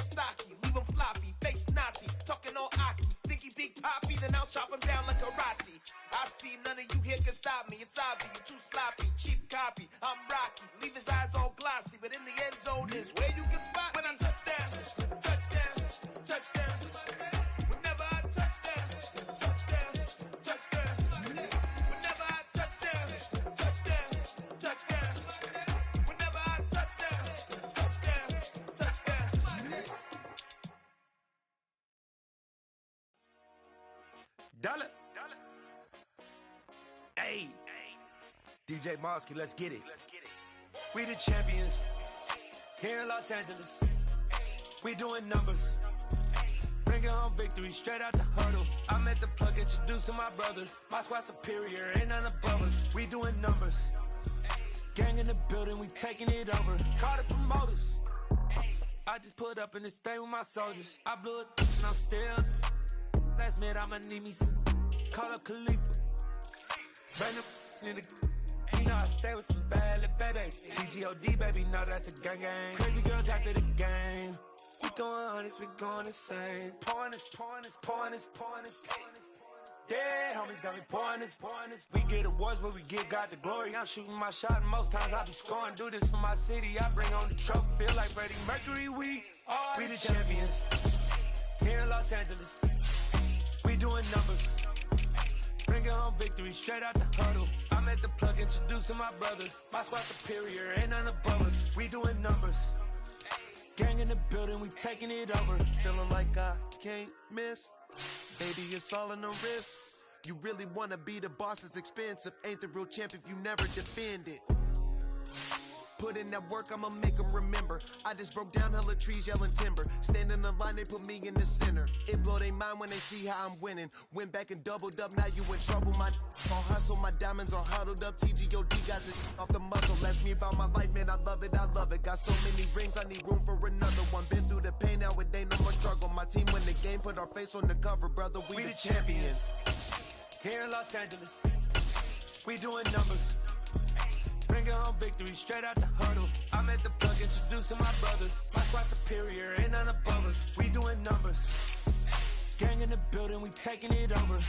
stand stocky, leave him floppy, face naughty, talking all aki. Think he big poppy, then I'll chop him down like karate. I see none of you here can stop me. It's obvious, you too sloppy, cheap copy. I'm Rocky, leave his eyes all glossy, but in the end zone is where you can spot when I touchdown, touchdown, touchdown. Whenever I touchdown, touchdown, touchdown. Whenever I touchdown, touchdown, touchdown. Whenever I touchdown, touchdown, touchdown. Dollar. Hey, DJ Mosky, let's get it. We the champions here in Los Angeles. We doing numbers, bringing home victory straight out the huddle. I'm at the plug, introduced to my brother. My squad superior, ain't none above us. We doing numbers, gang in the building, we taking it over. Call the promoters. I just put up in this thing with my soldiers. I blew it and I'm still. Last minute I'ma need me some. Call up Khalifa. Random in the, you know I stay with some bad little baby. TGOD baby, know that's a gang gang. Crazy girls after the game. We going honest, we going insane. Pouring this. Yeah, homies got me pouring this. We get awards, but we give God the glory. I'm shooting my shot, and most times I be scoring. Do this for my city, I bring on the trophy. Feel like Freddie Mercury, we the champions here in Los Angeles. We doing numbers, bringing home victory straight out the huddle. I'm at the plug, introduced to my brother. My squad superior, ain't none above us. We doing numbers, gang in the building, we taking it over. Feeling like I can't miss. Baby, it's all in the wrist. You really wanna be the boss, it's expensive. Ain't the real champ if you never defend it. Put in that work, I'ma make them remember. I just broke down hella trees, yelling timber. Stand in the line, they put me in the center. It blow their mind when they see how I'm winning. Went back and doubled up, now you in trouble. My all hustle, my diamonds are huddled up. TGOD got this off the muscle. Ask me about my life, man, I love it. Got so many rings, I need room for another one. Been through the pain, now it ain't no more struggle. My team win the game, put our face on the cover, brother. We the champions here in Los Angeles. We doing numbers, bringing home victory straight out the huddle. I'm at the plug, introduced to my brother. My squad superior, ain't none above us. We doing numbers, gang in the building, we taking it over.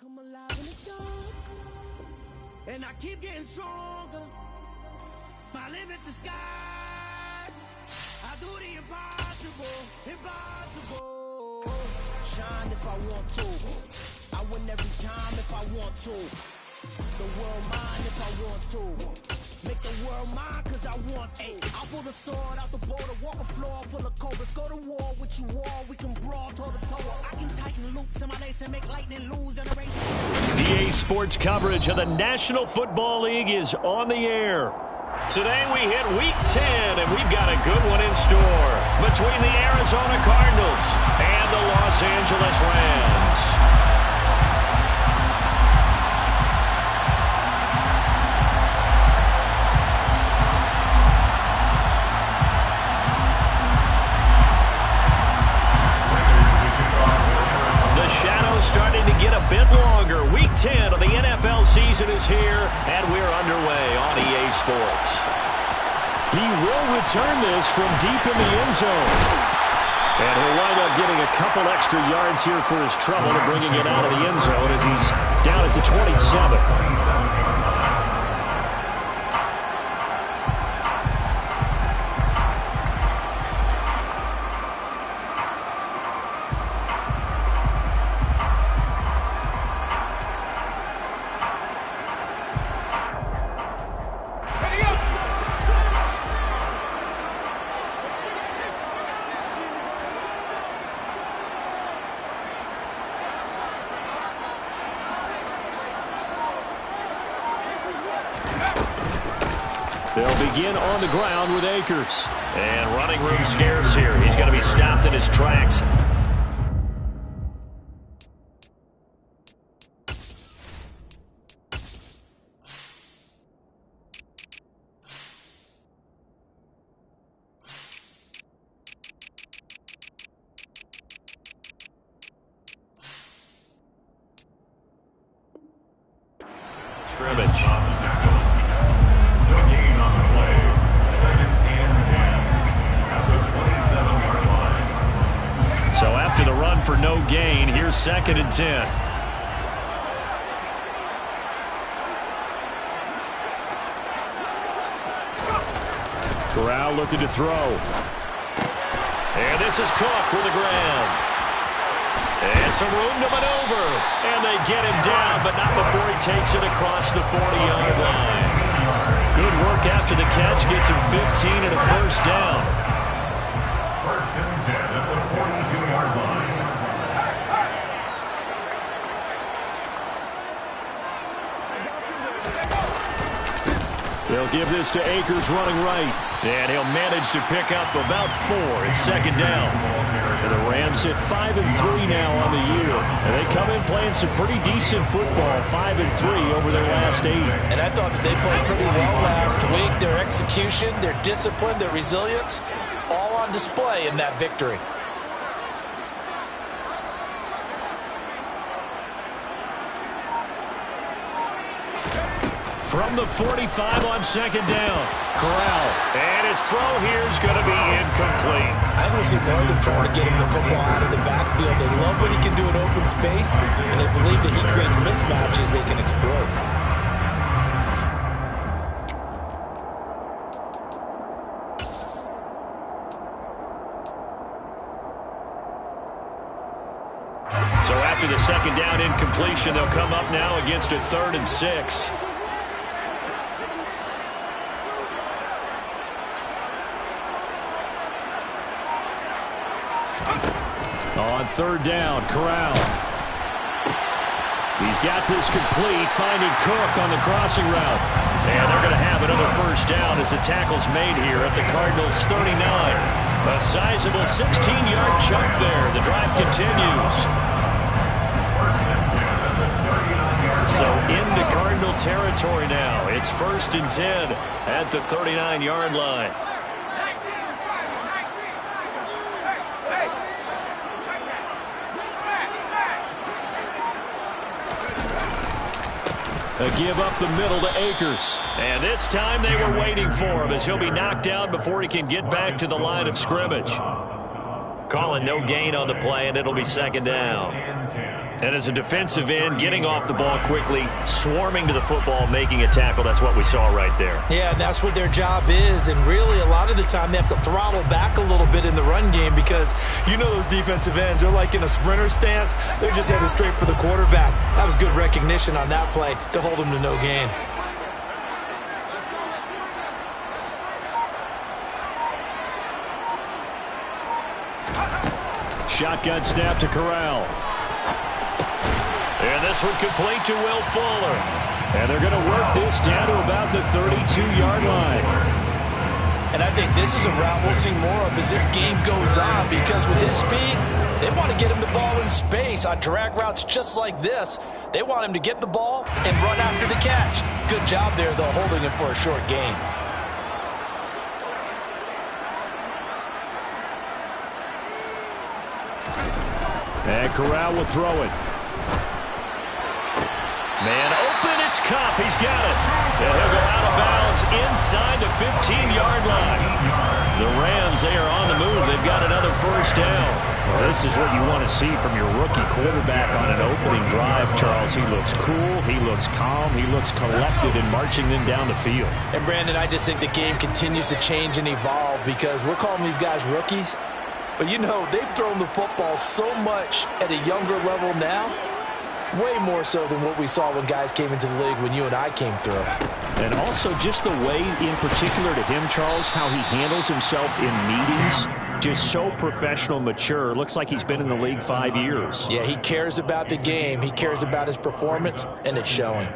Come alive in the dark, and I keep getting stronger. My limit's the sky. I do the impossible. Shine if I want to. I win every time if I want to. The world mine if I want to. Make the world mine cause I want to. I pull the sword out the border, walk a floor full of cobras. Go to war with you all, we can brawl toe to toe. I can tighten loops in my lace and make lightning lose in a race. EA Sports coverage of the National Football League is on the air. Today we hit Week 10, and we've got a good one in store between the Arizona Cardinals and the Los Angeles Rams. Starting to get a bit longer. Week 10 of the NFL season is here, and we're underway on EA Sports. He will return this from deep in the end zone. And he'll wind up getting a couple extra yards here for his trouble and bringing it out of the end zone as he's down at the 27. They'll begin on the ground with Akers. And running room scarce here. He's going to be stopped in his tracks. Scrimmage. So after the run for no gain, here's 2nd and 10. Corral looking to throw. And this is Cook with the ground. And some room to maneuver. And they get him down, but not before he takes it across the 40-yard line. Good work after the catch. Gets him 15 and a first down. 1st and 10 at the 42-yard line. They'll give this to Akers running right. And he'll manage to pick up about 4. It's 2nd down. And the Rams at 5-3 now on the year. And they come in playing some pretty decent football, 5-3 over their last 8. And I thought that they played pretty well last week. Their execution, their discipline, their resilience, all on display in that victory. From the 45 on 2nd down. Corral. And his throw here is going to be incomplete. I think we'll see more of them trying to get him the football out of the backfield. They love what he can do in open space, and they believe that he creates mismatches they can exploit. So after the 2nd down incompletion, they'll come up now against a 3rd and 6. On 3rd down, Corral. He's got this complete, finding Cook on the crossing route. And they're going to have another first down as the tackle's made here at the Cardinals' 39. A sizable 16-yard chunk there. The drive continues. So into Cardinal territory now. It's 1st and 10 at the 39-yard line. A give up the middle to Akers. And this time they were waiting for him as he'll be knocked down before he can get back to the line of scrimmage. Calling no gain on the play, and it'll be 2nd down. And as a defensive end, getting off the ball quickly, swarming to the football, making a tackle, that's what we saw right there. Yeah, and that's what their job is. And really, a lot of the time, they have to throttle back a little bit in the run game because you know those defensive ends, they're like in a sprinter stance. They're just headed straight for the quarterback. That was good recognition on that play to hold him to no gain. Shotgun snap to Corral. And this one complete to Will Fuller. And they're going to work this down to about the 32-yard line. And I think this is a route we'll see more of as this game goes on because with his speed, they want to get him the ball in space on drag routes just like this. They want him to get the ball and run after the catch. Good job there, though, holding him for a short gain. And Corral will throw it. Man open, it's Cup. He's got it. And he'll go out of bounds inside the 15-yard line. The Rams, they are on the move. They've got another first down. Well, this is what you want to see from your rookie quarterback on an opening drive, Charles. He looks cool. He looks calm. He looks collected in marching them down the field. And, Brandon, I just think the game continues to change and evolve because we're calling these guys rookies. But, you know, they've thrown the football so much at a younger level now. Way more so than what we saw when guys came into the league when you and I came through. And also just the way, in particular to him, Charles, how he handles himself in meetings. Just so professional, mature. Looks like he's been in the league 5 years. Yeah, he cares about the game. He cares about his performance, and it's showing.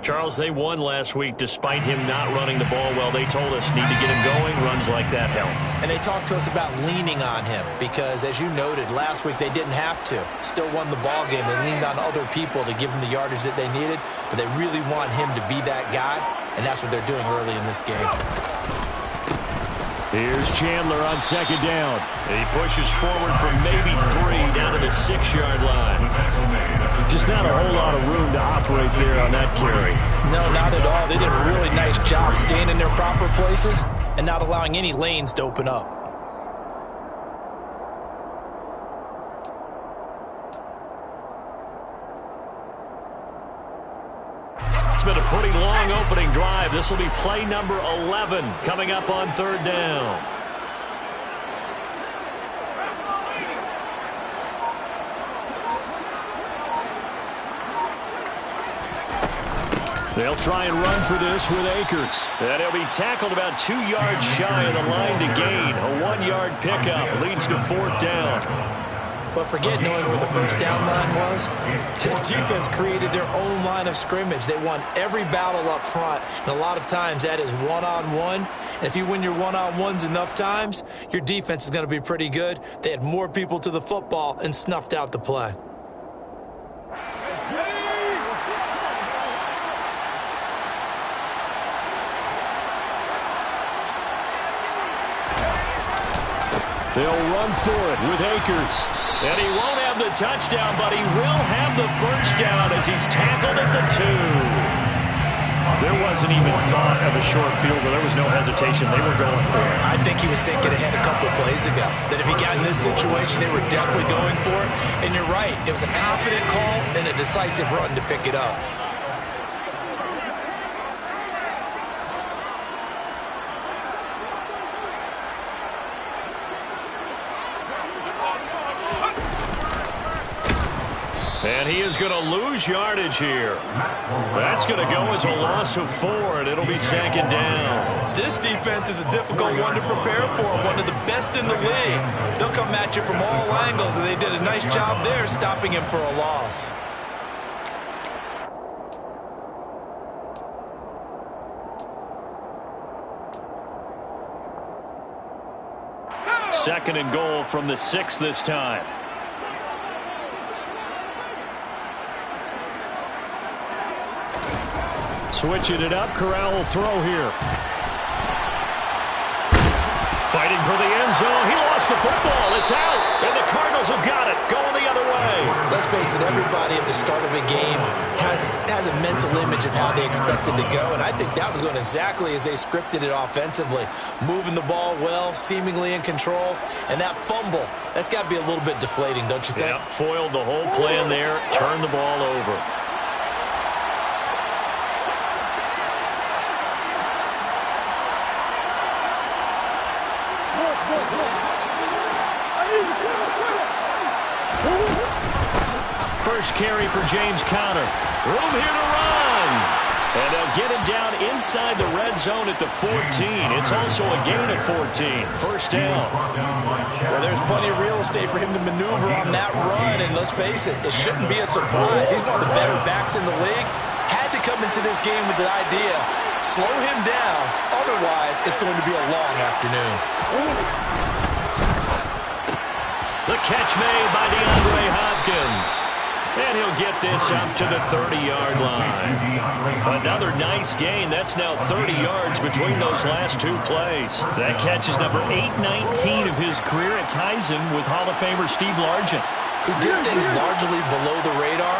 Charles, they won last week despite him not running the ball well. They told us need to get him going. Runs like that help. And they talked to us about leaning on him because, as you noted, last week they didn't have to. Still won the ball game. They leaned on other people to give them the yardage that they needed, but they really want him to be that guy, and that's what they're doing early in this game. Here's Chandler on second down. He pushes forward from maybe 3 down to the 6-yard line. Just not a whole lot of room to operate there on that carry. No, not at all. They did a really nice job staying in their proper places and not allowing any lanes to open up. It's been a pretty long opening drive. This will be play number 11 coming up on third down. They'll try and run for this with Akers. And he'll be tackled about 2 yards shy of the line to gain. A 1-yard pickup leads to fourth down. But forget knowing where the first down line was. This defense created their own line of scrimmage. They won every battle up front, and a lot of times that is one-on-one. And if you win your one-on-ones enough times, your defense is going to be pretty good. They had more people to the football and snuffed out the play. They'll run for it with Akers. And he won't have the touchdown, but he will have the first down as he's tackled at the 2. There wasn't even thought of a short field, but there was no hesitation. They were going for it. I think he was thinking ahead a couple of plays ago, that if he got in this situation, they were definitely going for it. And you're right, it was a confident call and a decisive run to pick it up. And he is going to lose yardage here. That's going to go as a loss of 4, and it'll be second down. This defense is a difficult one to prepare for, one of the best in the league. They'll come at you from all angles, and they did a nice job there stopping him for a loss. Second and goal from the 6 this time. Switching it up, Corral will throw here. Fighting for the end zone. He lost the football. It's out. And the Cardinals have got it. Going the other way. Let's face it, everybody at the start of a game has a mental image of how they expected to go. And I think that was going exactly as they scripted it offensively. Moving the ball well, seemingly in control. And that fumble, that's got to be a little bit deflating, don't you think? Yeah, foiled the whole plan there. Turned the ball over. First carry for James Conner. Room here to run. And they'll get him down inside the red zone at the 14. It's also a gain of 14. First down. Well, there's plenty of real estate for him to maneuver on that run. And let's face it, it shouldn't be a surprise. He's one of the better backs in the league. Had to come into this game with the idea, slow him down. Otherwise, it's going to be a long afternoon. The catch made by DeAndre Hopkins. And he'll get this up to the 30-yard line. Another nice gain. That's now 30 yards between those last 2 plays. That catch is number 819 of his career. It ties him with Hall of Famer Steve Largent, who did things largely below the radar.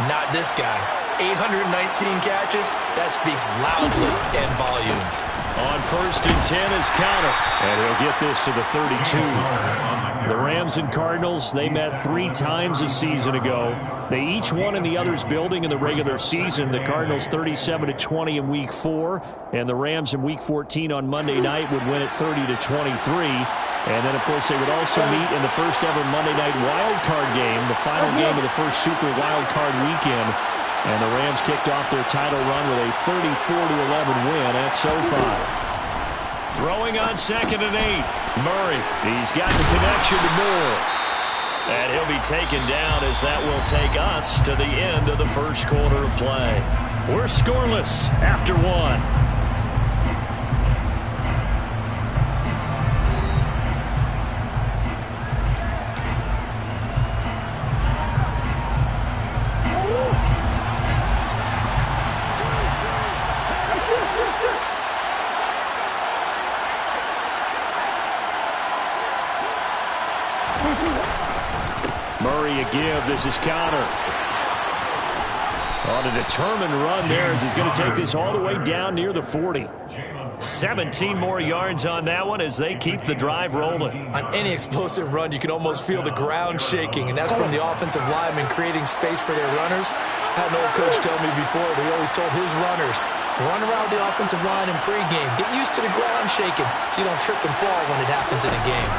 Not this guy. 819 catches. That speaks loudly in volumes. On first and 10 is Conner. And he'll get this to the 32. The Rams and Cardinals, they met 3 times a season ago. They each won in the other's building in the regular season. The Cardinals 37-20 in Week 4, and the Rams in Week 14 on Monday night would win it 30-23. And then, of course, they would also meet in the first ever Monday night wild card game, the final game of the first Super Wild Card weekend. And the Rams kicked off their title run with a 34-11 win at SoFi. Throwing on second and 8. Murray, he's got the connection to Moore. And he'll be taken down as that will take us to the end of the first quarter of play. We're scoreless after one. Murray a give. This is Connor. On a determined run there as he's going to take this all the way down near the 40. 17 more yards on that one as they keep the drive rolling. On any explosive run, you can almost feel the ground shaking, and that's from the offensive linemen creating space for their runners. I had an old coach tell me before, he always told his runners, run around the offensive line in pregame. Get used to the ground shaking so you don't trip and fall when it happens in a game.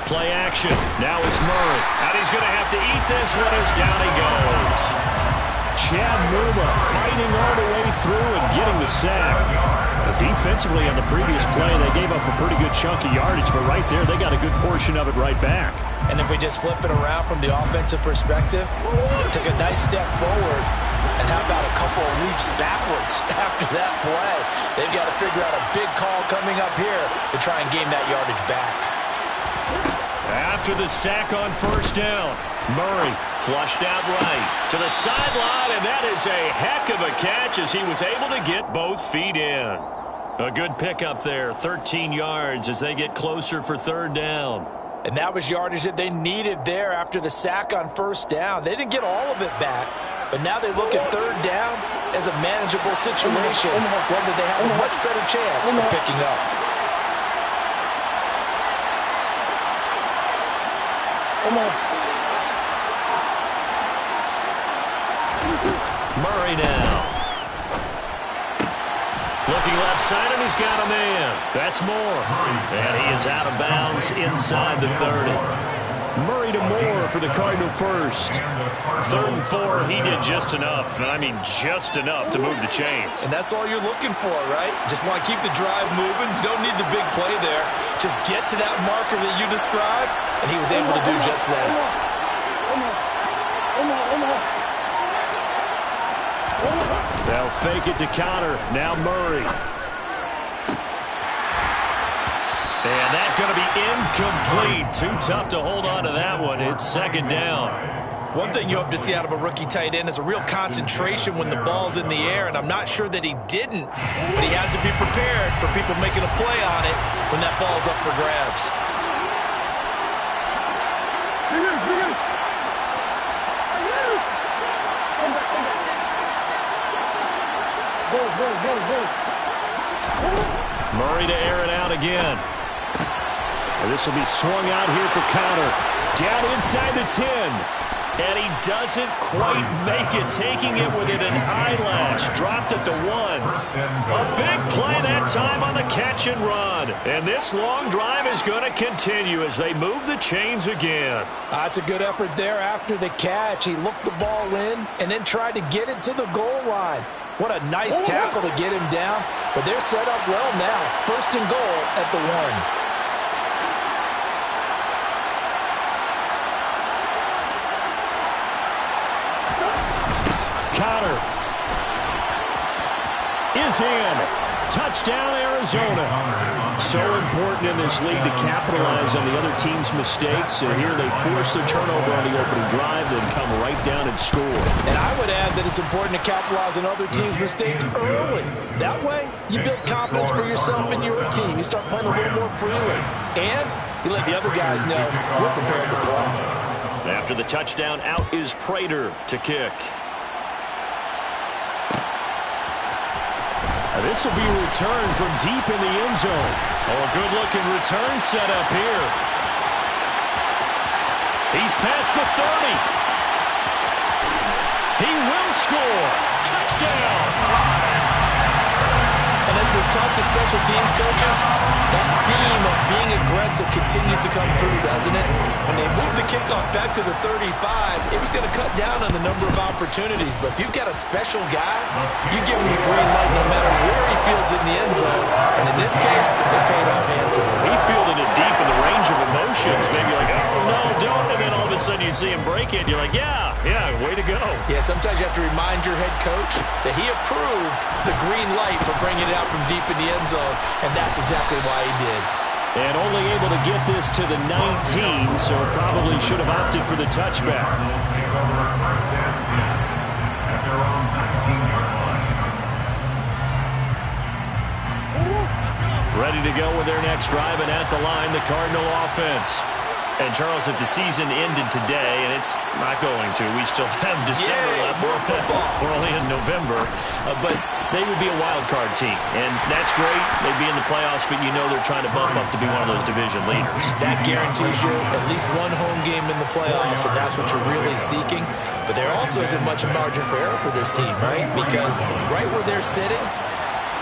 Play action. Now it's Murray. And he's going to have to eat this one as down he goes. Chad Murra fighting all the way through and getting the sack. Defensively on the previous play, they gave up a pretty good chunk of yardage, but right there, they got a good portion of it right back. And if we just flip it around from the offensive perspective, took a nice step forward, and how about a couple of leaps backwards after that play? They've got to figure out a big call coming up here to try and gain that yardage back. After the sack on first down, Murray flushed out right to the sideline, and that is a heck of a catch as he was able to get both feet in. A good pickup there, 13 yards as they get closer for third down. And that was yardage that they needed there after the sack on first down. They didn't get all of it back, but now they look at third down as a manageable situation, one that they have a much better chance of picking up. Murray now. Looking left side, and he's got a man. That's Moore. And he is out of bounds inside the 30. Murray to Moore for the Cardinal first. 3rd and 4, he did just enough. I mean, just enough to move the chains. And that's all you're looking for, right? Just want to keep the drive moving. You don't need the big play there. Just get to that marker that you described, and he was able to do just that. They'll fake it to Connor. Now Murray. And that's going to be incomplete. Too tough to hold on to that one. It's second down. One thing you hope to see out of a rookie tight end is a real concentration when the ball's in the air, and I'm not sure that he didn't, but he has to be prepared for people making a play on it when that ball's up for grabs. Murray to air it out again. And this will be swung out here for Connor. Down inside the 10. And he doesn't quite make it, taking it within an eyelash. Dropped at the 1. A big play that time on the catch and run. And this long drive is going to continue as they move the chains again. That's a good effort there after the catch. He looked the ball in and then tried to get it to the goal line. What a nice tackle to get him down. But they're set up well now. 1st and goal at the 1. Connor is in. Touchdown, Arizona. So important in this league to capitalize on the other team's mistakes. And here they force the turnover on the opening drive, then come right down and score. And I would add that it's important to capitalize on other teams' mistakes early. That way, you build confidence for yourself and your team. You start playing a little more freely. And you let the other guys know we're prepared to play. After the touchdown, out is Prater to kick. This will be a return from deep in the end zone. Oh, a good-looking return set up here. He's past the 30. He will score. Touchdown. And as we've I've talked to special teams coaches, that theme of being aggressive continues to come through, doesn't it? When they moved the kickoff back to the 35, it was going to cut down on the number of opportunities. But if you've got a special guy, you give him the green light no matter where he fields it in the end zone. And in this case, it paid off handsomely. He fielded it deep in the range of emotions. Maybe like, oh, no, don't. And then all of a sudden you see him break it. You're like, yeah, way to go. Yeah, sometimes you have to remind your head coach that he approved the green light for bringing it out from deep in the end zone, and that's exactly why he did. And only able to get this to the 19, so probably should have opted for the touchback. Take over first and 10 at their own 19-yard line. Ready to go with their next drive, and at the line, the Cardinal offense. And, Charles, if the season ended today, and it's not going to, we still have December left. More football. We're only in November. But they would be a wild card team, and that's great. They'd be in the playoffs, but you know they're trying to bump up to be one of those division leaders. That guarantees you at least one home game in the playoffs, and that's what you're really seeking. But there also isn't much margin for error for this team, right? Because right where they're sitting,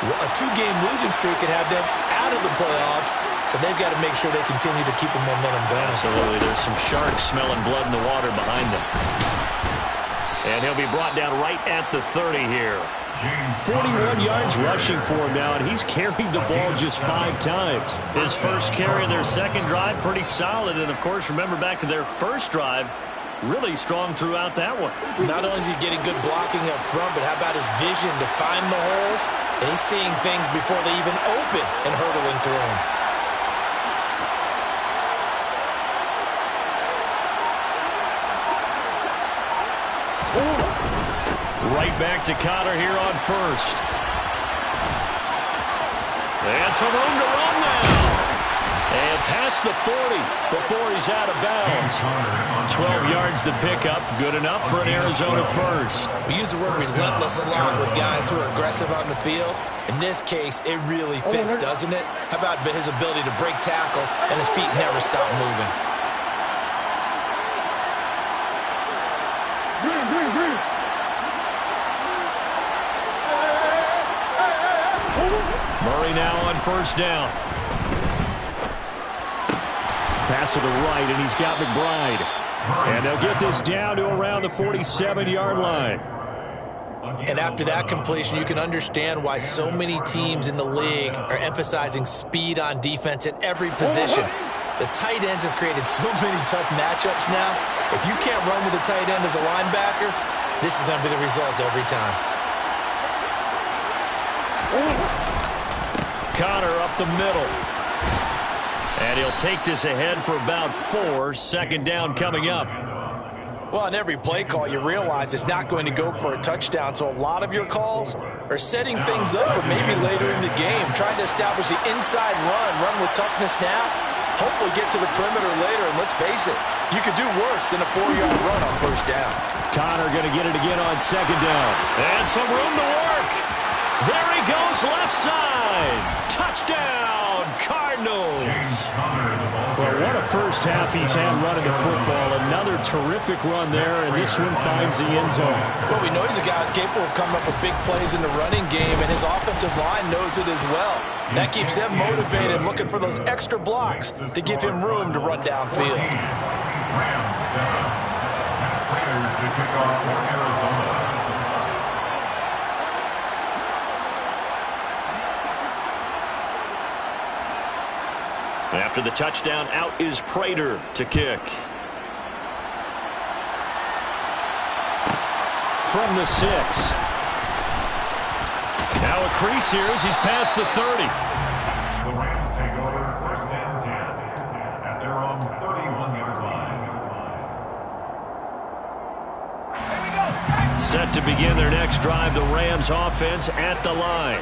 a 2-game losing streak could have them out of the playoffs, so they've got to make sure they continue to keep the momentum going. Absolutely. There's some sharks smelling blood in the water behind them. And he'll be brought down right at the 30 here. 41 yards rushing for him now, and he's carried the ball just 5 times. His first carry of their second drive, pretty solid. And, of course, remember back to their first drive, really strong throughout that one. Not only is he getting good blocking up front, but how about his vision to find the holes? And he's seeing things before they even open and hurdling through them. Right back to Connor here on first. And some room to run now. And past the 40 before he's out of bounds. 12 yards to pick up. Good enough for an Arizona first. We use the word relentless a lot with guys who are aggressive on the field. In this case, it really fits, doesn't it? How about his ability to break tackles and his feet never stop moving? Murray now on first down. Pass to the right, and he's got McBride. And they'll get this down to around the 47-yard line. And after that completion, you can understand why so many teams in the league are emphasizing speed on defense at every position. The tight ends have created so many tough matchups now. If you can't run with a tight end as a linebacker, this is going to be the result every time. Connor up the middle. And he'll take this ahead for about 4. Second down coming up. Well, on every play call, you realize it's not going to go for a touchdown. So a lot of your calls are setting things up for maybe later in the game, trying to establish the inside run with toughness now, hopefully get to the perimeter later. And let's face it, you could do worse than a 4-yard run on first down. Connor going to get it again on second down. And some room to work. There he goes, left side. Touchdown, Cardinals. Well, what a first half he's had running the football. Another terrific run there, and this one finds the end zone. Well, we know he's a guy who's capable of coming up with big plays in the running game, and his offensive line knows it as well. That keeps them motivated, looking for those extra blocks to give him room to run downfield. Rams 7. And Prater to kick off for Arizona. After the touchdown, out is Prater to kick. From the 6. Now a crease here as he's past the 30. The Rams take over first and 10 at their own 31-yard line. Set to begin their next drive, the Rams offense at the line.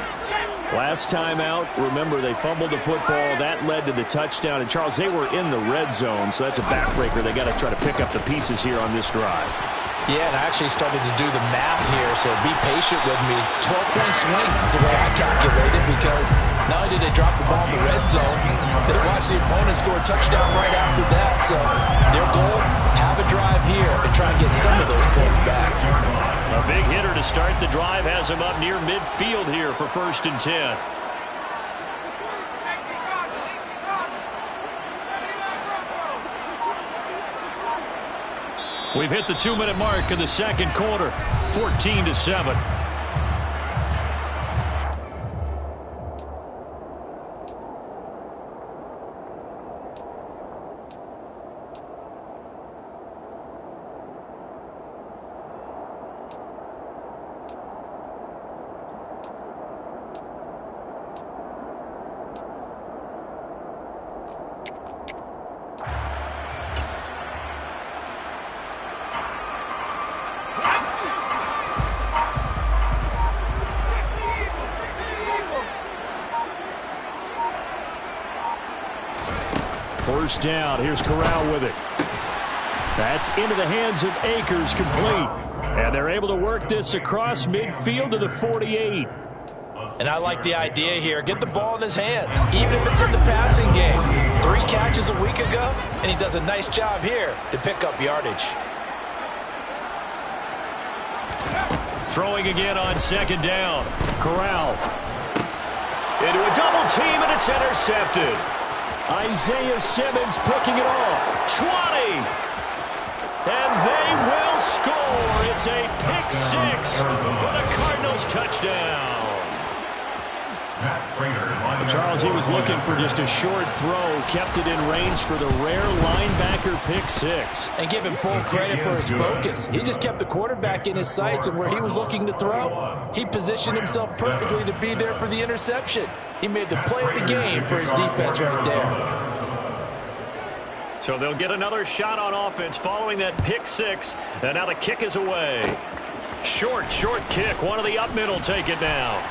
Last time out, remember, they fumbled the football. That led to the touchdown. And, Charles, they were in the red zone, so that's a backbreaker. They got to try to pick up the pieces here on this drive. Yeah, and I actually started to do the math here, so be patient with me. 12-point swing is the way I calculated, because not only did they drop the ball in the red zone, they watched the opponent score a touchdown right after that. So their goal, have a drive here and try and get some of those points back. A big hitter to start the drive has him up near midfield here for first and 10. We've hit the 2-minute mark in the second quarter, 14-7. First down. Here's Corral with it. That's into the hands of Akers, complete. And they're able to work this across midfield to the 48. And I like the idea here. Get the ball in his hands, even if it's in the passing game. 3 catches a week ago, and he does a nice job here to pick up yardage. Throwing again on second down. Corral. Into a double team, and it's intercepted. Isaiah Simmons picking it off. 20. And they will score. It's a pick 6 for the Cardinals touchdown. Charles, he was looking for just a short throw, kept it in range for the rare linebacker pick 6. And give him full credit for his focus. He just kept the quarterback in his sights, and where he was looking to throw, he positioned himself perfectly to be there for the interception. He made the play of the game for his defense right there. So they'll get another shot on offense following that pick 6, and now the kick is away. Short kick. One of the up middle take it now.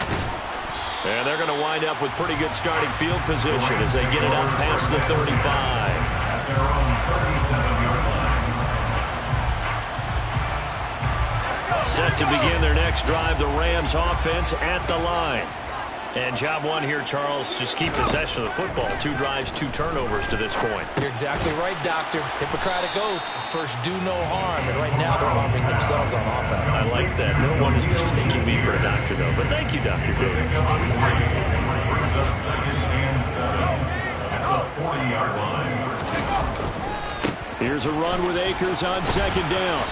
And they're going to wind up with pretty good starting field position as they get it up past the 35. At their own 37-yard line. Set to begin their next drive, the Rams offense at the line. And job one here, Charles, just keep possession of the football. 2 drives, 2 turnovers to this point. You're exactly right, Doctor. Hippocratic oath. First, do no harm. And right now, they're harming themselves on offense. I like that. No one is mistaking me for a doctor, though. But thank you, Dr. Davis. Brings up 2nd and 7 at the 40-yard line. Here's a run with Akers on second down.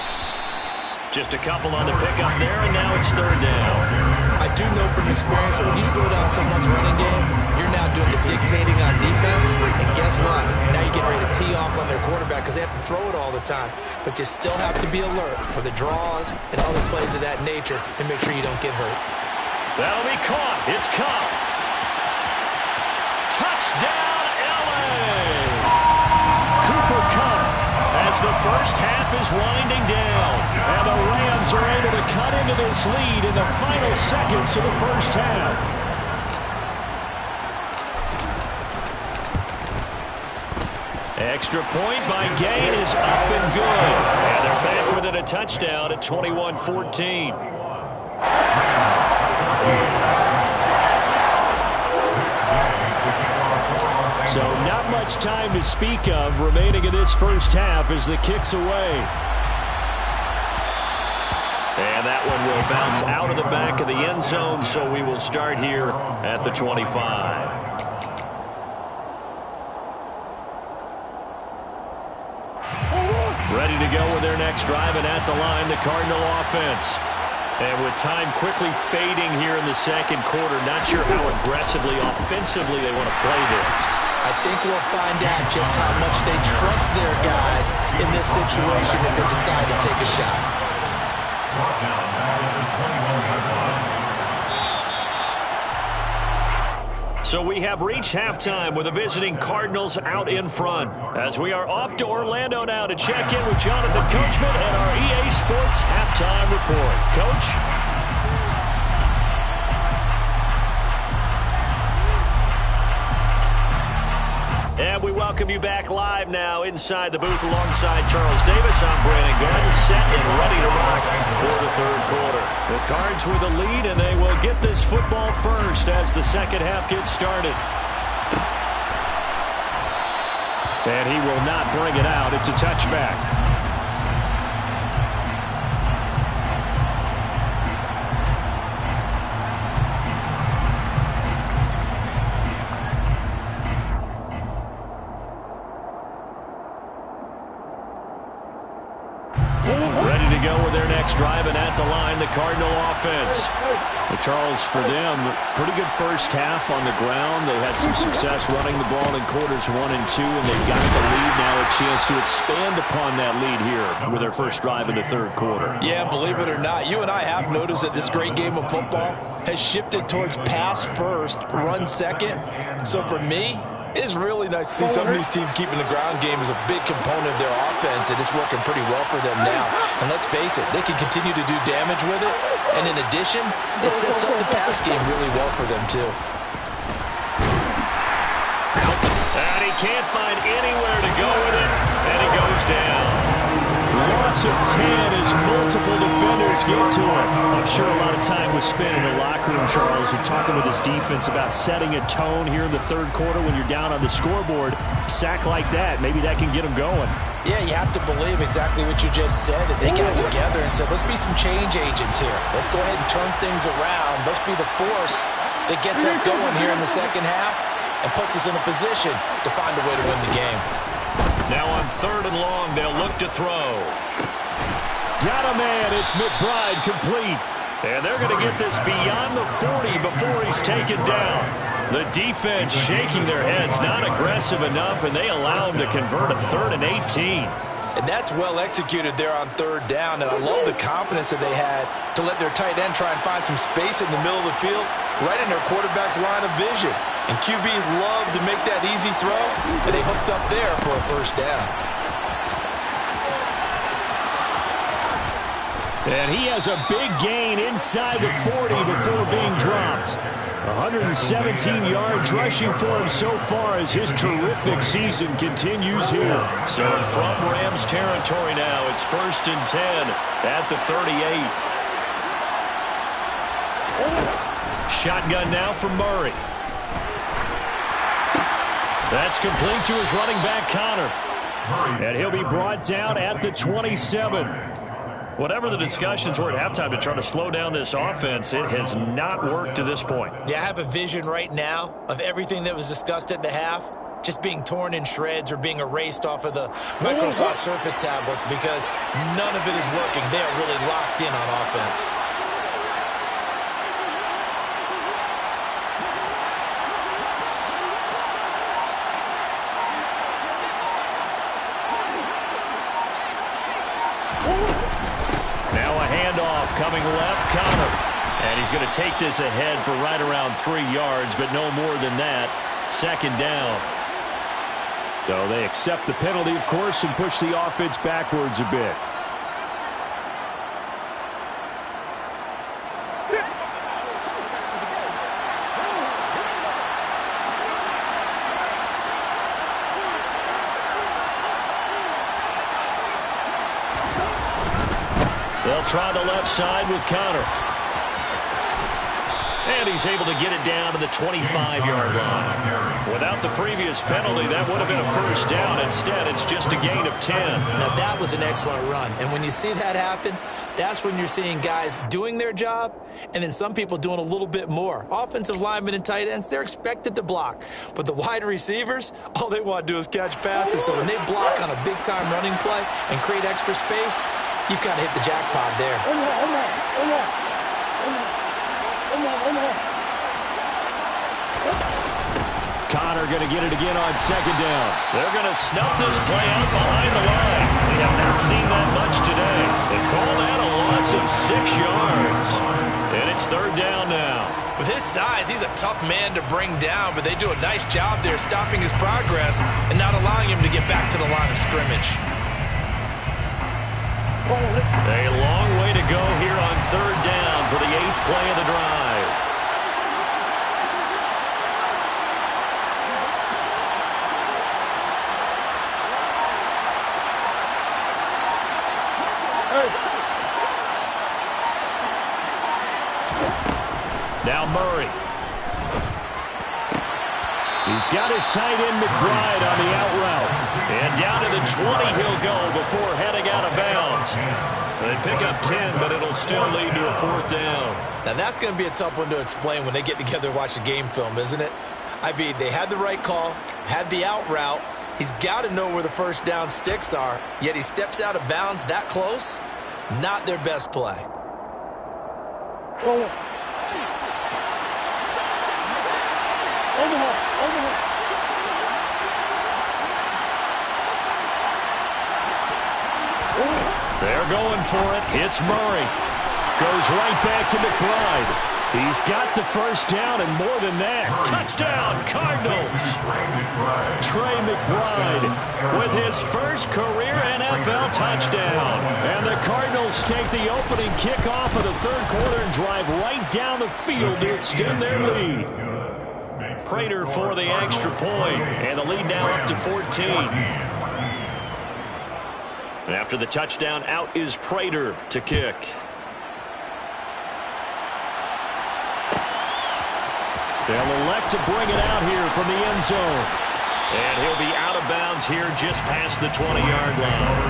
Just a couple on the pickup there, and now it's 3rd down. I do know from experience that when you slow down someone's running game, you're now doing the dictating on defense. And guess what? Now you're getting ready to tee off on their quarterback because they have to throw it all the time. But you still have to be alert for the draws and other plays of that nature and make sure you don't get hurt. That'll be caught. It's Cup. Touchdown, L.A. Cooper Cup as the first half is winding down. And the Rams are able to cut into this lead in the final seconds of the first half. Extra point by Gain is up and good. And they're back within a touchdown at 21-14. So not much time to speak of remaining in this first half as the kick's away. And that one will bounce out of the back of the end zone, so we will start here at the 25. Ready to go with their next drive, and at the line, the Cardinal offense. And with time quickly fading here in the second quarter, not sure how aggressively, offensively they want to play this. I think we'll find out just how much they trust their guys in this situation if they decide to take a shot. So we have reached halftime with the visiting Cardinals out in front. As we are off to Orlando now to check in with Jonathan Coachman and our EA Sports halftime report. Coach? And we welcome you back live now inside the booth alongside Charles Davis. I'm Brandon Gordon, set and ready to rock for the third quarter. The Cards with the lead, and they will get this football first as the second half gets started. And he will not bring it out. It's a touchback. to go with their next drive, and at the line, the Cardinal offense. But Charles, for them, pretty good first half on the ground. They had some success running the ball in quarters 1 and 2, and they've got the lead now, a chance to expand upon that lead here with their first drive in the third quarter. Yeah, believe it or not, you and I have noticed that this great game of football has shifted towards pass first, run second. So for me, it's really nice to see some of these teams keeping the ground game as a big component of their offense, and it's working pretty well for them now. And let's face it, they can continue to do damage with it, and in addition, it sets up the pass game really well for them too. And he can't find anywhere to go with it, and he goes down. Loss of 10 as multiple defenders get to him. I'm sure a lot of time was spent in the locker room, Charles, and talking with his defense about setting a tone here in the third quarter when you're down on the scoreboard. Sack like that, maybe that can get him going. Yeah, you have to believe exactly what you just said. That they got together and said, let's be some change agents here. Let's go ahead and turn things around. Let's be the force that gets us going here in the second half and puts us in a position to find a way to win the game. Now on 3rd and long, they'll look to throw. Got a man. It's McBride complete. And they're going to get this beyond the 40 before he's taken down. The defense shaking their heads, not aggressive enough, and they allow him to convert a 3rd and 18. And that's well executed there on 3rd down, and I love the confidence that they had to let their tight end try and find some space in the middle of the field, right in their quarterback's line of vision. And QBs love to make that easy throw, and they hooked up there for a 1st down. And he has a big gain inside the 40 before being dropped. 117 yards rushing for him so far as his terrific season continues here. So from Rams territory now, it's 1st and 10 at the 38. Shotgun now from Murray. That's complete to his running back, Connor. And he'll be brought down at the 27. Whatever the discussions were at halftime to try to slow down this offense, it has not worked to this point. Yeah, I have a vision right now of everything that was discussed at the half just being torn in shreds or being erased off of the Microsoft Surface tablets because none of it is working. They are really locked in on offense. Coming left, Connor. And he's going to take this ahead for right around 3 yards, but no more than that. 2nd down. So they accept the penalty, of course, and push the offense backwards a bit. They'll try the left side with Connor. And he's able to get it down to the 25-yard line. Without the previous penalty, that would have been a 1st down. Instead, it's just a gain of 10. Now, that was an excellent run. And when you see that happen, that's when you're seeing guys doing their job and then some people doing a little bit more. Offensive linemen and tight ends, they're expected to block. But the wide receivers, all they want to do is catch passes. So when they block on a big-time running play and create extra space, you've kind of hit the jackpot there. Connor going to get it again on 2nd down. They're going to snuff this play out behind the line. We have not seen that much today. They call that a loss of 6 yards. And it's 3rd down now. With his size, he's a tough man to bring down, but they do a nice job there stopping his progress and not allowing him to get back to the line of scrimmage. A long way to go here on 3rd down for the 8th play of the drive. Now Murray. He's got his tight end McBride on the out route. And down to the 20 he'll go before heading out of bounds. They pick up 10, but it'll still lead to a 4th down. Now that's going to be a tough one to explain when they get together and watch the game film, isn't it? I mean, they had the right call, had the out route. He's got to know where the 1st down sticks are, yet he steps out of bounds that close. Not their best play. They're going for it. It's Murray. Goes right back to McBride. He's got the first down and more than that. Touchdown, Cardinals. Trey McBride with his first career NFL touchdown. And the Cardinals take the opening kickoff of the third quarter and drive right down the field to extend their lead. Prater for the extra point, and the lead now up to 14. After the touchdown, out is Prater to kick. They'll elect to bring it out here from the end zone. And he'll be out of bounds here just past the 20-yard line.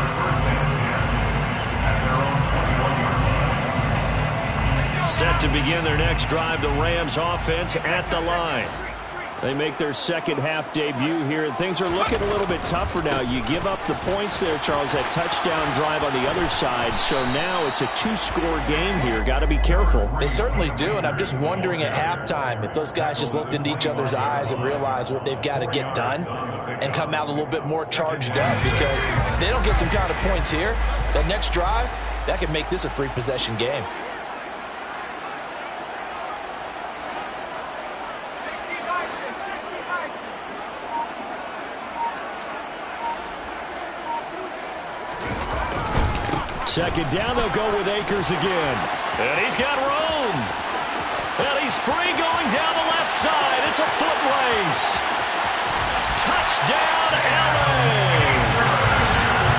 Set to begin their next drive, the Rams offense at the line. They make their second half debut here, and things are looking a little bit tougher now. You give up the points there, Charles, that touchdown drive on the other side. So now it's a two-score game here. Got to be careful. They certainly do, and I'm just wondering at halftime if those guys just looked into each other's eyes and realized what they've got to get done and come out a little bit more charged up, because if they don't get some kind of points here, that next drive, that could make this a three-possession game. Second down, they'll go with Akers again. And he's got room. And he's free going down the left side. It's a foot race. Touchdown, LA.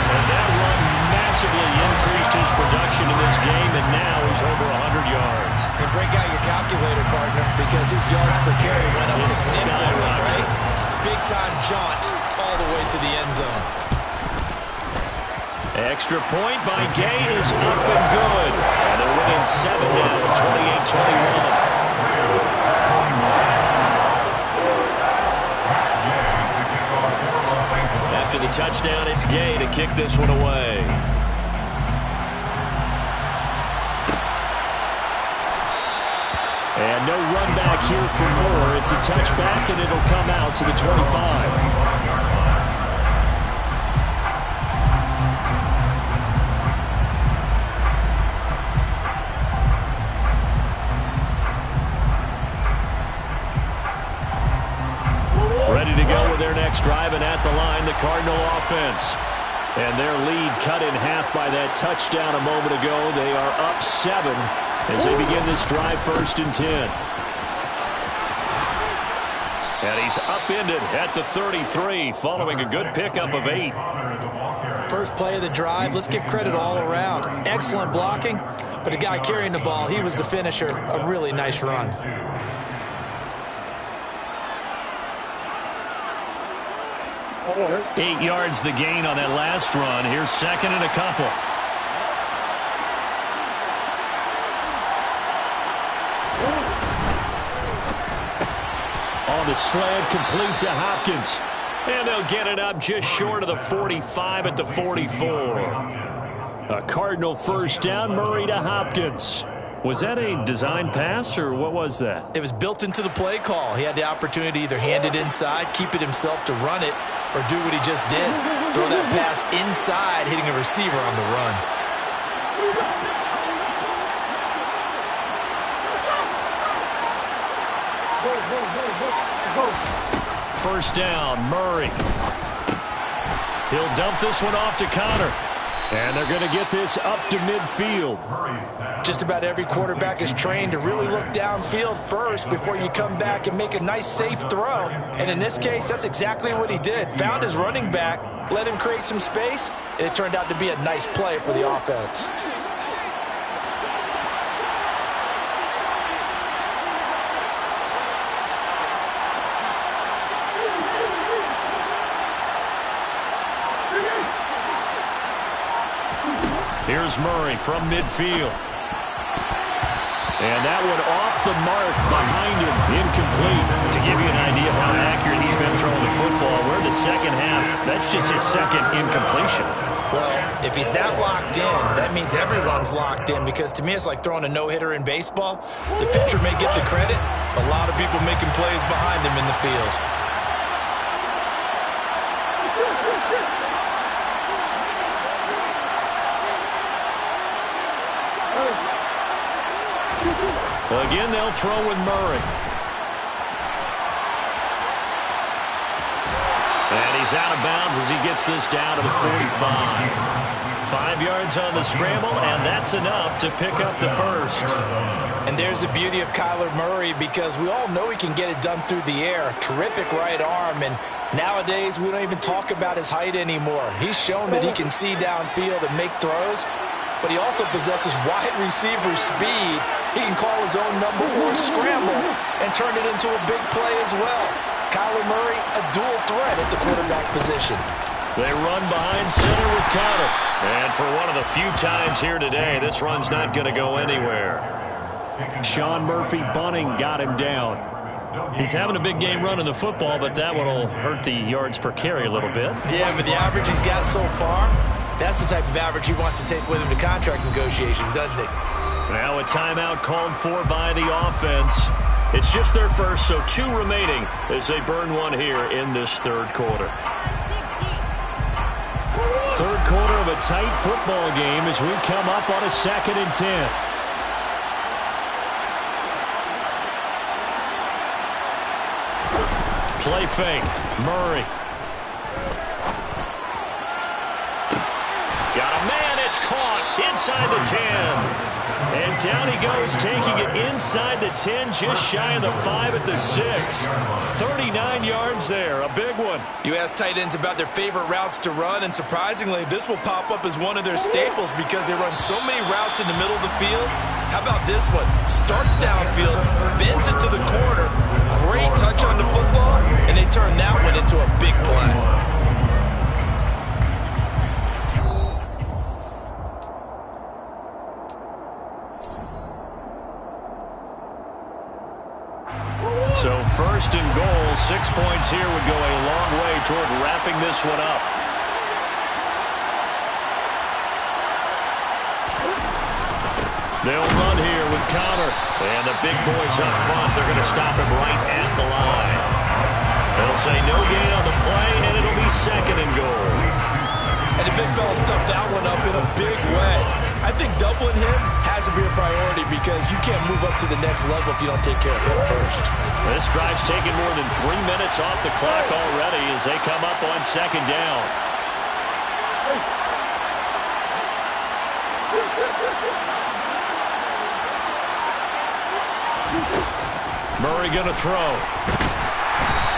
And that run massively increased his production in this game, and now he's over 100 yards. And break out your calculator, partner, because his yards per carry went up significantly, right? Big-time jaunt all the way to the end zone. Extra point by Gay is up and good. And they're within 7 now, 28-21. After the touchdown, it's Gay to kick this one away. And no run back here for Moore. It's a touchback, and it'll come out to the 25. Driving at the line, the Cardinal offense. And their lead cut in half by that touchdown a moment ago. They are up 7 as they begin this drive, 1st and 10. And he's upended at the 33 following a good pickup of 8. First play of the drive, let's give credit all around. Excellent blocking, but the guy carrying the ball, he was the finisher. A really nice run. 8 yards the gain on that last run. Here's second and a couple. On the slant, complete to Hopkins. And they'll get it up just short of the 45 at the 44. A Cardinal first down, Murray to Hopkins. Was that a design pass, or what was that? It was built into the play call. He had the opportunity to either hand it inside, keep it himself to run it, or do what he just did. Throw that pass inside, hitting a receiver on the run. First down, Murray. He'll dump this one off to Connor. And they're going to get this up to midfield. Just about every quarterback is trained to really look downfield first before you come back and make a nice, safe throw. And in this case, that's exactly what he did. Found his running back, let him create some space, and it turned out to be a nice play for the offense. Here's Murray from midfield. And that one off the mark behind him, incomplete. To give you an idea of how accurate he's been throwing the football, we're in the second half. That's just his second incompletion. Well, if he's that locked in, that means everyone's locked in, because to me it's like throwing a no-hitter in baseball. The pitcher may get the credit, but a lot of people making plays behind him in the field. Well, again, they'll throw with Murray. And he's out of bounds as he gets this down to the 45. 5 yards on the scramble, and that's enough to pick up the first. And there's the beauty of Kyler Murray, because we all know he can get it done through the air. Terrific right arm, and nowadays we don't even talk about his height anymore. He's shown that he can see downfield and make throws, but he also possesses wide receiver speed. He can call his own number or scramble and turn it into a big play as well. Kyler Murray, a dual threat at the quarterback position. They run behind center with Conner. And for one of the few times here today, this run's not going to go anywhere. Sean Murphy bunting got him down. He's having a big game running the football, but that one will hurt the yards per carry a little bit. Yeah, but the average he's got so far, that's the type of average he wants to take with him to contract negotiations, doesn't he? Now a timeout called for by the offense. It's just their first, so 2 remaining as they burn one here in this third quarter. Third quarter of a tight football game as we come up on a 2nd and 10. Play fake. Murray. Got a man. It's caught inside the 10. And down he goes, taking it inside the 10, just shy of the 5 at the 6. 39 yards there, a big one. You ask tight ends about their favorite routes to run, and surprisingly, this will pop up as one of their staples because they run so many routes in the middle of the field. How about this one? Starts downfield, bends it to the corner, great touch on the football, and they turn that one into a big play. So 1st and goal, 6 points here would go a long way toward wrapping this one up. They'll run here with Conner. And the big boys up front, they're going to stop him right at the line. They'll say no gain on the play, and it'll be 2nd and goal. And the big fella stuffed that one up in a big way. I think doubling him has to be a priority because you can't move up to the next level if you don't take care of him first. This drive's taken more than 3 minutes off the clock already as they come up on 2nd down. Murray going to throw.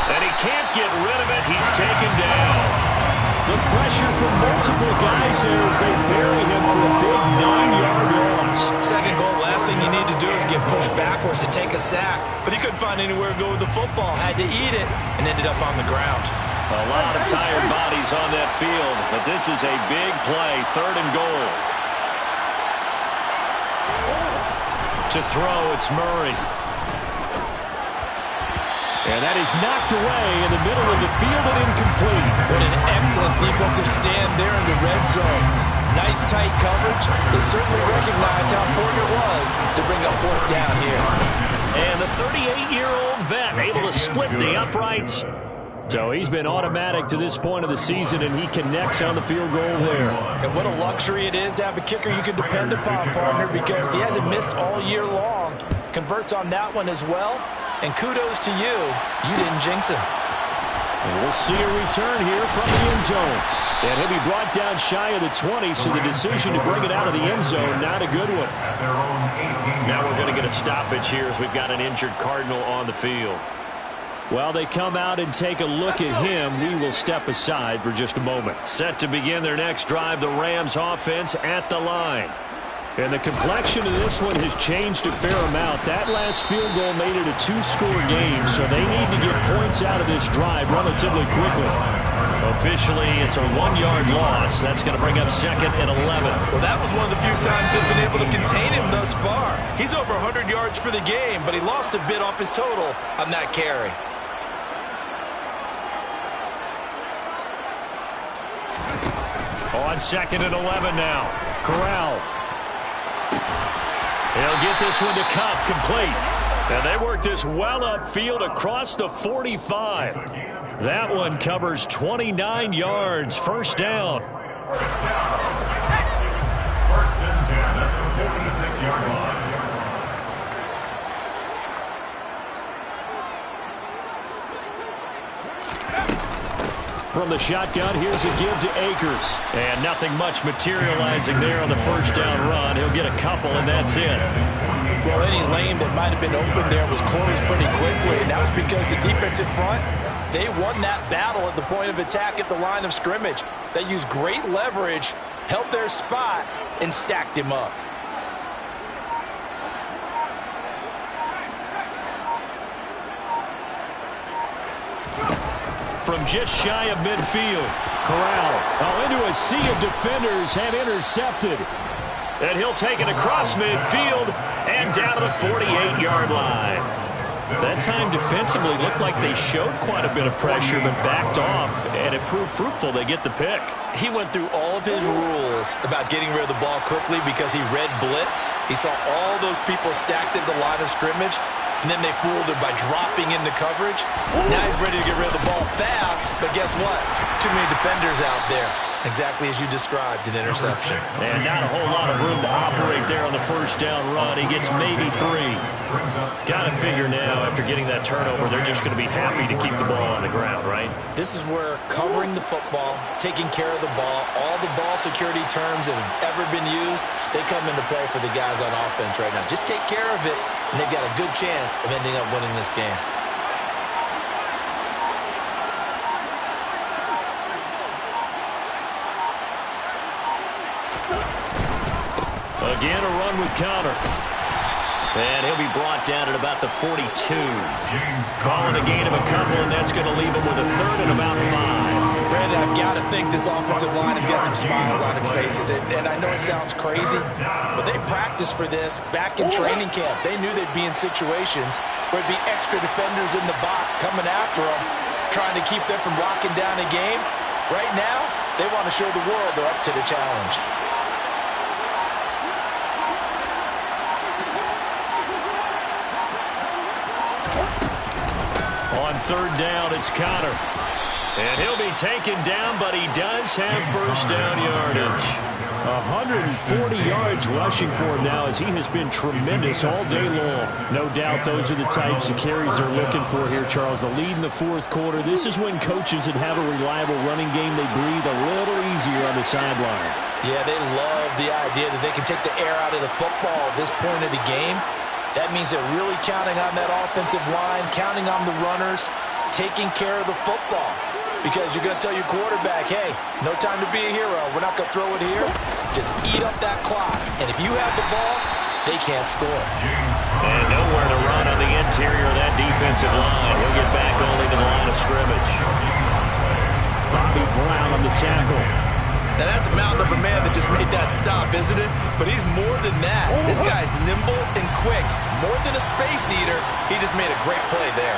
And he can't get rid of it. He's taken down. The pressure from multiple guys here as they bury him for a big 9-yard loss. 2nd goal, last thing you need to do is get pushed backwards to take a sack. But he couldn't find anywhere to go with the football. Had to eat it and ended up on the ground. A lot of tired bodies on that field, but this is a big play. 3rd and goal. To throw, it's Murray. And that is knocked away in the middle of the field and incomplete. What an excellent defensive stand there in the red zone. Nice tight coverage. They certainly recognized how important it was to bring up 4th down here. And the 38-year-old vet able to split the uprights. So he's been automatic to this point of the season, and he connects on the field goal there. And what a luxury it is to have a kicker you can depend upon, partner, because he hasn't missed all year long. Converts on that one as well. And kudos to you. You didn't jinx him. And we'll see a return here from the end zone. And he'll be brought down shy of the 20, so the decision to bring it out of the end zone, not a good one. Now we're going to get a stoppage here as we've got an injured Cardinal on the field. While they come out and take a look at him, we will step aside for just a moment. Set to begin their next drive, the Rams offense at the line. And the complexion of this one has changed a fair amount. That last field goal made it a 2-score game, so they need to get points out of this drive relatively quickly. Officially, it's a 1-yard loss. That's going to bring up 2nd and 11. Well, that was one of the few times they've been able to contain him thus far. He's over 100 yards for the game, but he lost a bit off his total on that carry. On 2nd and 11 now. Corral. He'll get this one to Cup, complete. And they work this well upfield across the 45. That one covers 29 yards. First down. First and 10 at the 46-yard line. From the shotgun, here's a give to Akers. And nothing much materializing there on the first down run. He'll get a couple, and that's it. Well, any lane that might have been open there was closed pretty quickly, and that was because the defensive front, they won that battle at the point of attack at the line of scrimmage. They used great leverage, held their spot, and stacked him up. From just shy of midfield, Corral into a sea of defenders and intercepted. And he'll take it across midfield and down to the 48-yard line. That time defensively looked like they showed quite a bit of pressure but backed off, and it proved fruitful. They get the pick. He went through all of his rules about getting rid of the ball quickly because he read blitz. He saw all those people stacked at the line of scrimmage, and then they fooled him by dropping into coverage. Now he's ready to get rid of the ball fast, but guess what? Too many defenders out there. Exactly as you described, an interception. And not a whole lot of room to operate there on the first down run. He gets maybe 3. Got to figure now, after getting that turnover, they're just going to be happy to keep the ball on the ground, right? This is where covering the football, taking care of the ball, all the ball security terms that have ever been used, they come into play for the guys on offense right now. Just take care of it, and they've got a good chance of ending up winning this game. Again, a run with Connor. And he'll be brought down at about the 42. Calling a gain of a couple, and that's going to leave him with a third and about 5. Brandon, I've got to think this offensive line has got some smiles on its faces. And I know it sounds crazy, but they practiced for this back in training camp. They knew they'd be in situations where it'd be extra defenders in the box coming after them, trying to keep them from locking down a game. Right now, they want to show the world they're up to the challenge. On third down, it's Connor. And he'll be taken down, but he does have first down yardage. 140 yards rushing for him now, as he has been tremendous all day long. No doubt those are the types of carries they're looking for here, Charles. The lead in the fourth quarter. This is when coaches that have a reliable running game, they breathe a little easier on the sideline. Yeah, they love the idea that they can take the air out of the football at this point of the game. That means they're really counting on that offensive line, counting on the runners, taking care of the football. Because you're going to tell your quarterback, hey, no time to be a hero. We're not going to throw it here. Just eat up that clock. And if you have the ball, they can't score. And nowhere to run on the interior of that defensive line. He'll get back only to the line of scrimmage. Bobby Brown on the tackle. Now, that's a mountain of a man that just made that stop, isn't it? But he's more than that. This guy's nimble and quick. More than a space eater, he just made a great play there.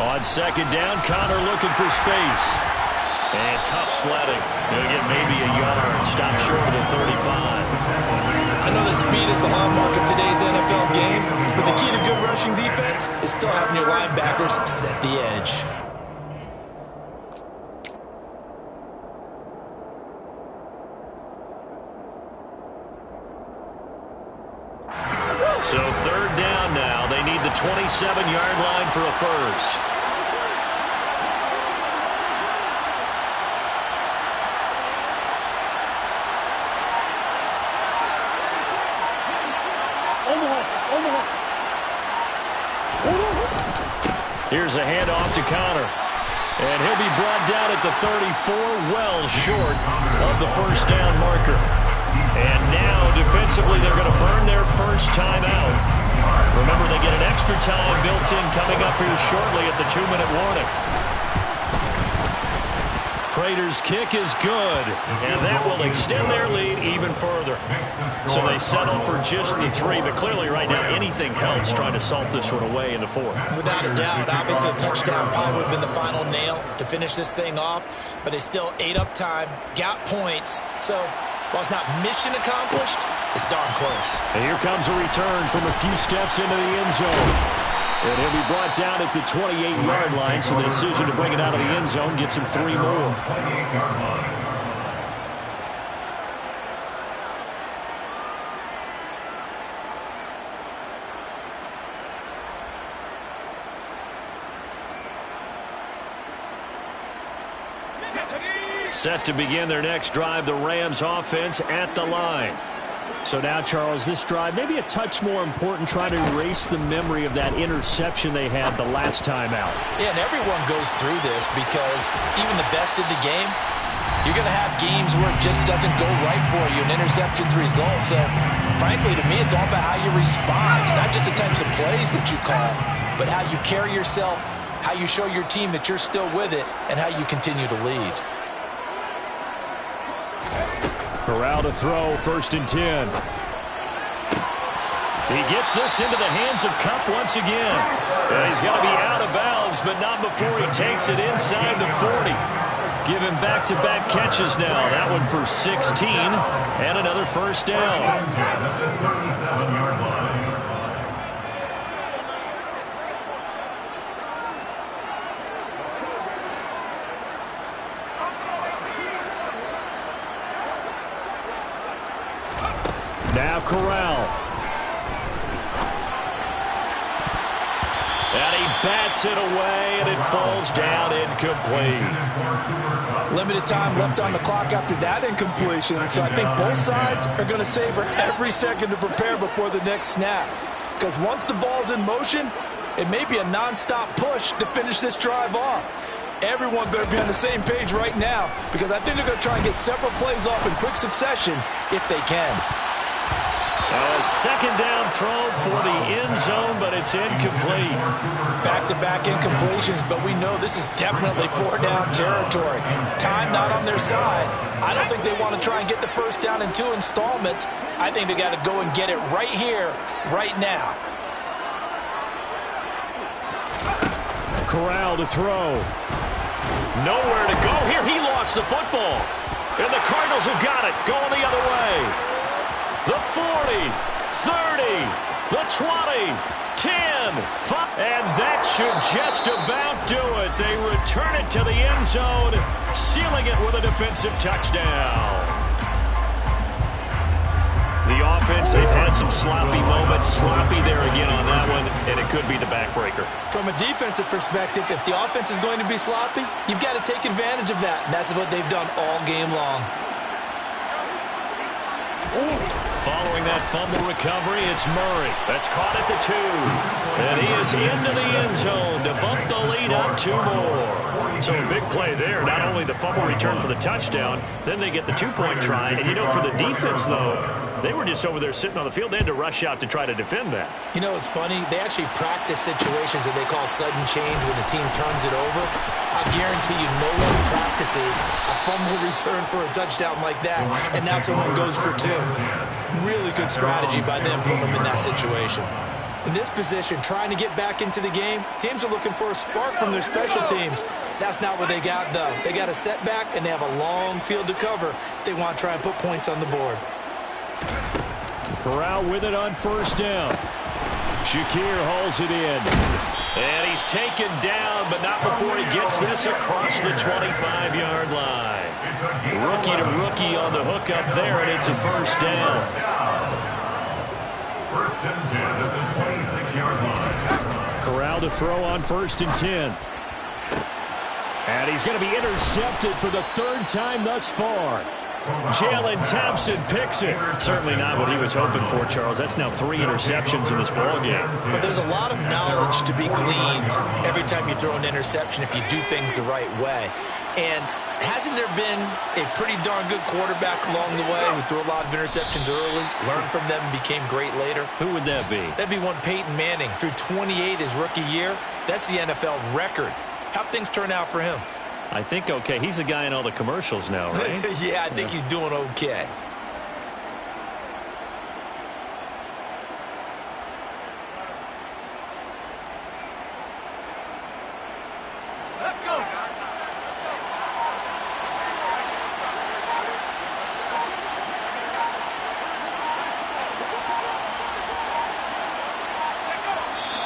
On second down, Connor looking for space. And tough sledding. He'll get maybe a yard. Stop short of the 35. I know the speed is the hallmark of today's NFL game, but the key to good rushing defense is still having your linebackers set the edge. So third down now. They need the 27-yard line for a first. Here's a handoff to Connor. And he'll be brought down at the 34, well short of the first down marker. And now, defensively, they're going to burn their first time out. Remember, they get an extra time built in coming up here shortly at the 2-minute warning. Prater's kick is good, and that will extend their lead even further. So they settle for just the 3, but clearly right now anything helps trying to salt this one away in the 4th. Without a doubt, obviously a touchdown probably would have been the final nail to finish this thing off, but they still ate up time, got points. So while it's not mission accomplished, it's darn close. And here comes a return from a few steps into the end zone. And he'll be brought down at the 28-yard line, so the decision to bring it out of the end zone gets him 3 more. Set to begin their next drive, the Rams offense at the line. So now, Charles, this drive maybe a touch more important, trying to erase the memory of that interception they had the last time out. Yeah, and everyone goes through this because even the best in the game, you're going to have games where it just doesn't go right for you, and interceptions result. So, frankly, to me, it's all about how you respond, not just the types of plays that you call, but how you carry yourself, how you show your team that you're still with it, and how you continue to lead. Corral to throw, 1st and 10. He gets this into the hands of Kupp once again. And he's going to be out of bounds, but not before he takes it inside the 40. Give him back-to-back catches now. That one for 16 and another 1st down. 37-yard line. Now Corral. And he bats it away, and it falls down incomplete. Limited time left on the clock after that incompletion, so I think both sides are going to savor every second to prepare before the next snap. Because once the ball's in motion, it may be a non-stop push to finish this drive off. Everyone better be on the same page right now, because I think they're going to try and get several plays off in quick succession if they can. A 2nd down throw for the end zone, but it's incomplete. Back-to-back incompletions, but we know this is definitely 4-down territory. Time not on their side. I don't think they want to try and get the 1st down in 2 installments. I think they got to go and get it right here, right now. Corral to throw. Nowhere to go here. He lost the football. And the Cardinals have got it, going the other way. The 40, 30, the 20, 10, 5, and that should just about do it. They return it to the end zone, sealing it with a defensive touchdown. The offense, they've had some sloppy moments. Sloppy there again on that one, and it could be the backbreaker. From a defensive perspective, if the offense is going to be sloppy, you've got to take advantage of that, and that's what they've done all game long. Following that fumble recovery, it's Murray. That's caught at the 2. And he is into the end zone to bump the lead up 2 more. So a big play there. Not only the fumble return for the touchdown, then they get the 2-point try. And, you know, for the defense, though, they were just over there sitting on the field. They had to rush out to try to defend that. You know, it's funny. They actually practice situations that they call sudden change when the team turns it over. I guarantee you no one practices a fumble return for a touchdown like that, and now someone goes for 2. Really good strategy by them putting them in that situation. In this position, trying to get back into the game, teams are looking for a spark from their special teams. That's not what they got, though. They got a setback, and they have a long field to cover if they want to try and put points on the board. Corral with it on 1st down. Shakir hauls it in. And he's taken down, but not before he gets this across the 25-yard line. Rookie to rookie on the hook up there, and it's a 1st down. 1st and 10 at the 26-yard line. Corral to throw on 1st and 10. And he's going to be intercepted for the 3rd time thus far. Jalen Thompson picks it. Certainly not what he was hoping for, Charles. That's now 3 interceptions in this ballgame. But there's a lot of knowledge to be gleaned every time you throw an interception if you do things the right way. And hasn't there been a pretty darn good quarterback along the way who threw a lot of interceptions early, learned from them, and became great later? Who would that be? That'd be one Peyton Manning. Threw 28 his rookie year. That's the NFL record. How'd things turn out for him? I think okay. He's the guy in all the commercials now, right? Yeah, I think he's doing okay.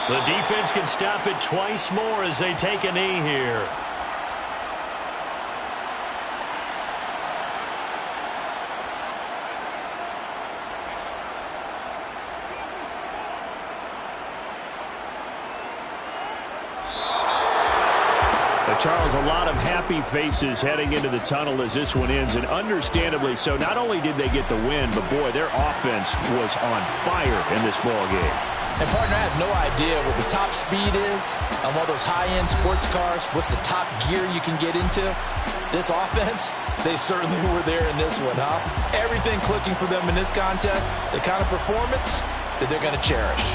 The defense can stop it twice more as they take a knee here. Charles, a lot of happy faces heading into the tunnel as this one ends, and understandably so. Not only did they get the win, but boy, their offense was on fire in this ball game. And, partner, I have no idea what the top speed is on one of those high-end sports cars. What's the top gear you can get into? This offense, they certainly were there in this one, huh? Everything clicking for them in this contest, the kind of performance that they're going to cherish.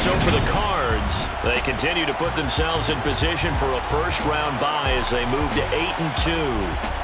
So for the Cards, they continue to put themselves in position for a first-round bye as they move to 8-2.